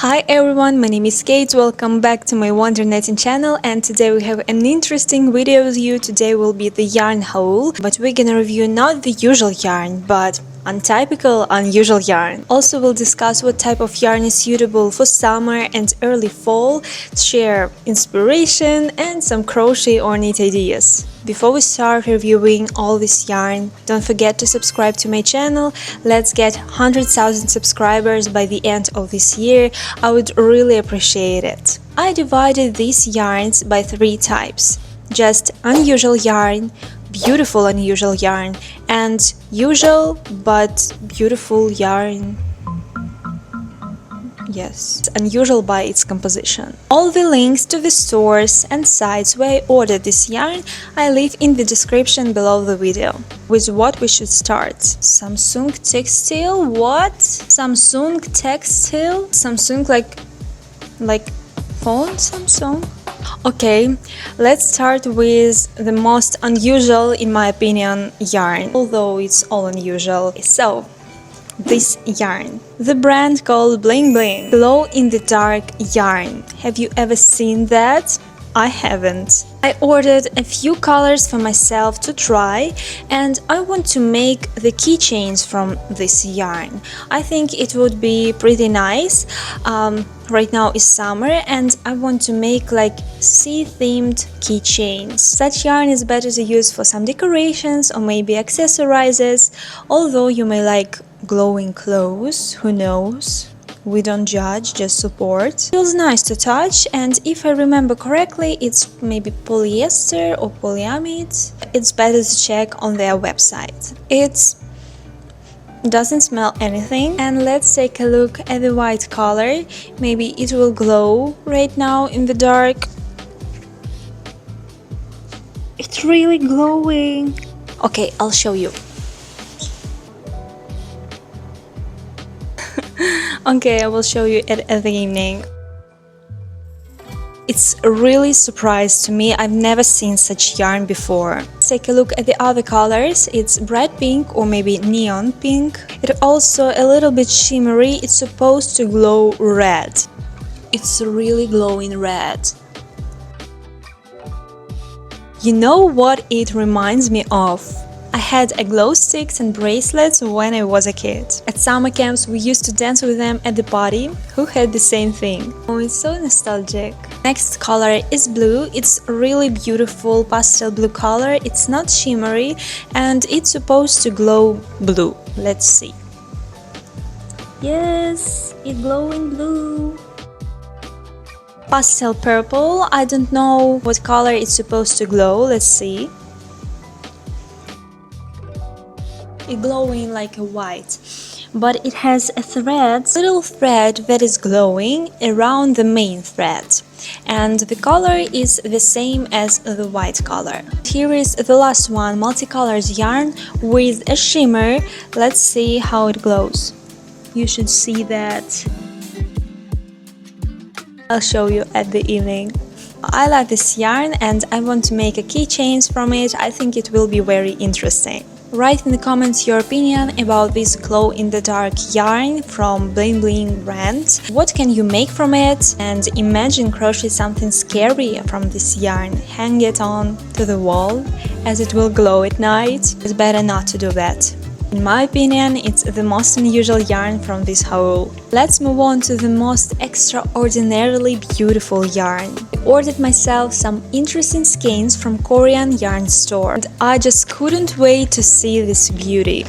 Hi everyone, my name is Kate, welcome back to my wondernetting channel, and today we have an interesting video with you. Today will be the yarn haul, but we're gonna review not the usual yarn, but untypical, unusual yarn. Also we'll discuss what type of yarn is suitable for summer and early fall, share inspiration and some crochet or knit ideas. Before we start reviewing all this yarn, don't forget to subscribe to my channel. Let's get 100,000 subscribers by the end of this year. I would really appreciate it. I divided these yarns by 3 types. Just unusual yarn, beautiful unusual yarn, and usual but beautiful yarn. Yes, unusual by its composition. All the links to the stores and sites where I ordered this yarn I leave in the description below the video. With what we should start? Samsung textile? What? Samsung textile? Samsung like phone Samsung? Okay, let's start with the most unusual, in my opinion, yarn, although it's all unusual. So, this yarn. The brand called Bling Bling. Glow in the dark yarn. Have you ever seen that? I haven't. I ordered a few colors for myself to try, and I want to make the keychains from this yarn. I think it would be pretty nice. Right now is summer and I want to make like sea-themed keychains. Such yarn is better to use for some decorations or maybe accessorizes, although you may like glowing clothes, who knows? We don't judge, just support. Feels nice to touch, and if I remember correctly, it's maybe polyester or polyamide. It's better to check on their website. It doesn't smell anything, and let's take a look at the white color. Maybe it will glow right now in the dark. It's really glowing. Okay, I'll show you. Okay, I will show you at the evening. It's really a surprise to me. I've never seen such yarn before. Let's take a look at the other colors. It's bright pink or maybe neon pink. It's also a little bit shimmery. It's supposed to glow red. It's really glowing red. You know what it reminds me of? I had a glow sticks and bracelets when I was a kid. At summer camps we used to dance with them at the party. Who had the same thing? Oh, it's so nostalgic. Next color is blue. It's a really beautiful pastel blue color. It's not shimmery and it's supposed to glow blue. Let's see. Yes, it's glowing blue. Pastel purple. I don't know what color it's supposed to glow. Let's see. It's glowing like a white, but it has a little thread that is glowing around the main thread, and the color is the same as the white color. Here is the last one, multicolored yarn with a shimmer. Let's see how it glows. You should see that. I'll show you at the evening. I like this yarn and I want to make a keychains from it. I think it will be very interesting. Write in the comments your opinion about this glow-in-the-dark yarn from Bling Bling brand. What can you make from it? And imagine crochet something scary from this yarn. Hang it on to the wall as it will glow at night. It's better not to do that. In my opinion, it's the most unusual yarn from this haul. Let's move on to the most extraordinarily beautiful yarn. I ordered myself some interesting skeins from Korean yarn store, and I just couldn't wait to see this beauty.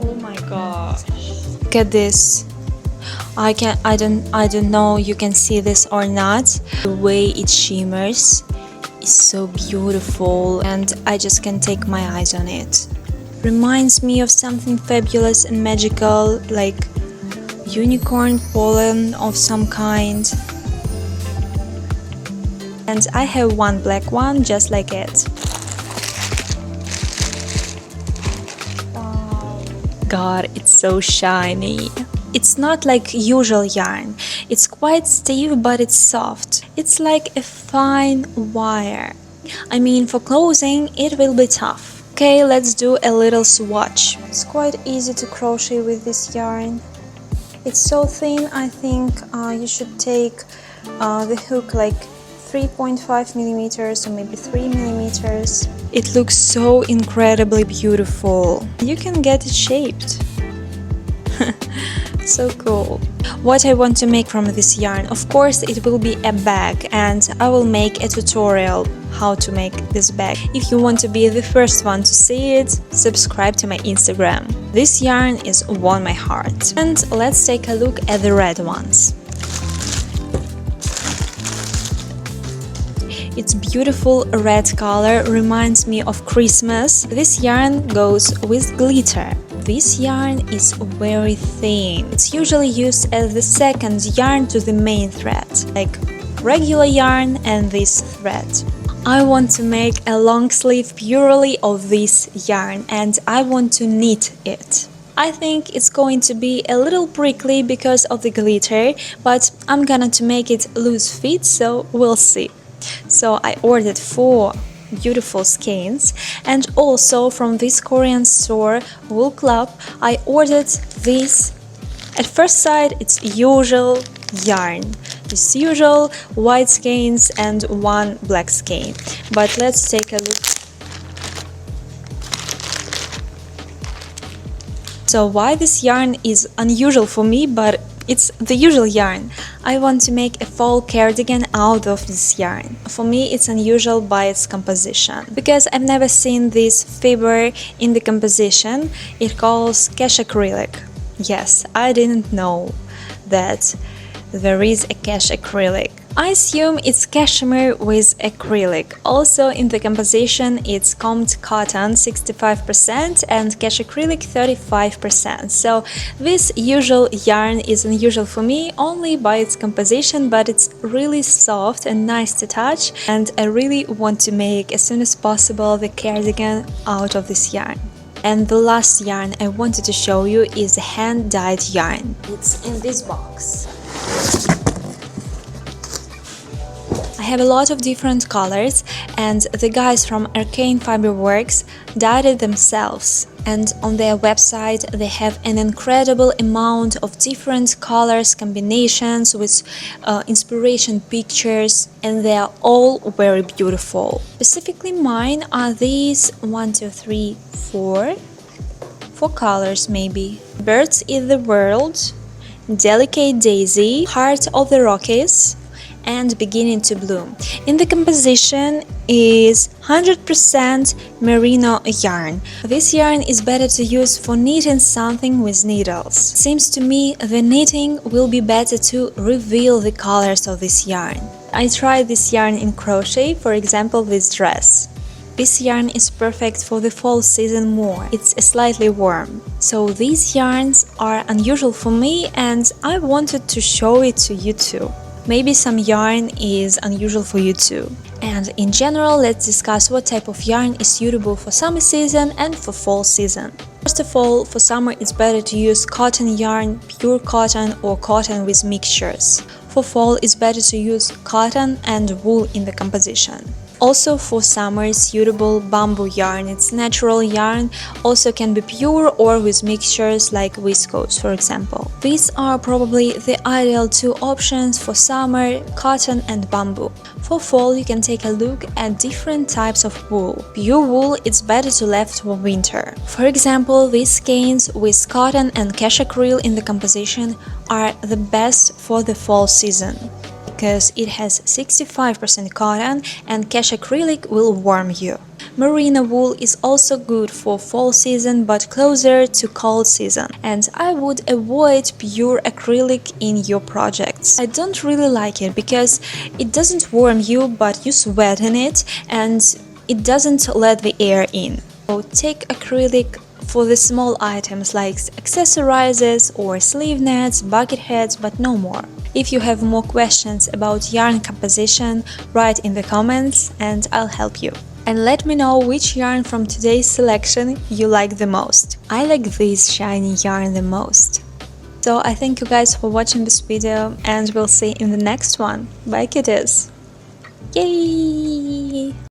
Oh my gosh. Look at this. I don't know you can see this or not. The way it shimmers is so beautiful and I just can't take my eyes on it. Reminds me of something fabulous and magical, like unicorn pollen of some kind. And I have one black one just like it. Wow. God, it's so shiny. It's not like usual yarn. It's quite stiff but it's soft. It's like a fine wire. I mean, for clothing it will be tough. Okay, let's do a little swatch. It's quite easy to crochet with this yarn. It's so thin, I think you should take the hook like 3.5 millimeters or maybe 3 millimeters. It looks so incredibly beautiful. You can get it shaped. So cool. What I want to make from this yarn, of course it will be a bag, and I will make a tutorial how to make this bag. If you want to be the first one to see it, subscribe to my Instagram. This yarn is won my heart. And let's take a look at the red ones. Its beautiful red color reminds me of Christmas. This yarn goes with glitter. This yarn is very thin. It's usually used as the second yarn to the main thread, like regular yarn and this thread. I want to make a long sleeve purely of this yarn, and I want to knit it. I think it's going to be a little prickly because of the glitter, but I'm gonna to make it loose fit, so we'll see. So I ordered 4 beautiful skeins, and also from this Korean store Wool Club I ordered this. At first sight it's usual yarn, this usual white skeins and 1 black skein, but let's take a look. So why this yarn is unusual for me, but it's the usual yarn. I want to make a fall cardigan out of this yarn. For me it's unusual by its composition, because I've never seen this fiber in the composition. It calls cashacrylic. Yes, I didn't know that there is a cashacrylic. I assume it's cashmere with acrylic. Also in the composition it's combed cotton 65% and cashacrylic 35%. So this usual yarn is unusual for me only by its composition, but it's really soft and nice to touch, and I really want to make as soon as possible the cardigan out of this yarn. And the last yarn I wanted to show you is a hand-dyed yarn. It's in this box. I have a lot of different colors, and the guys from ARCANE Fiberworks dyed it themselves. And on their website they have an incredible amount of different colors, combinations with inspiration pictures, and they are all very beautiful. Specifically mine are these 1, 2, 3, 4 colors maybe. Birds in the World, Delicate Daisy, Heart of the Rockies, and Beginning to Bloom. In the composition is 100% merino yarn. This yarn is better to use for knitting something with needles. Seems to me the knitting will be better to reveal the colors of this yarn. I tried this yarn in crochet, for example this dress. This yarn is perfect for the fall season more. It's slightly warm. So these yarns are unusual for me, and I wanted to show it to you too. Maybe some yarn is unusual for you too. And in general, let's discuss what type of yarn is suitable for summer season and for fall season. First of all, for summer it's better to use cotton yarn, pure cotton or cotton with mixtures. For fall it's better to use cotton and wool in the composition. Also for summer is suitable bamboo yarn. It's natural yarn, also can be pure or with mixtures like viscose, for example. These are probably the ideal 2 options for summer, cotton and bamboo. For fall you can take a look at different types of wool. Pure wool it's better to left for winter. For example, these skeins with cotton and cashacryl in the composition are the best for the fall season, because it has 65% cotton and cashacrylic will warm you. Merino wool is also good for fall season but closer to cold season, and I would avoid pure acrylic in your projects. I don't really like it because it doesn't warm you but you sweat in it and it doesn't let the air in. So take acrylic for the small items like accessorizes or sleeve nets, bucket heads, but no more. If you have more questions about yarn composition, write in the comments and I'll help you. And let me know which yarn from today's selection you like the most. I like this shiny yarn the most. So I thank you guys for watching this video, and we'll see you in the next one. Bye kitties! Yay!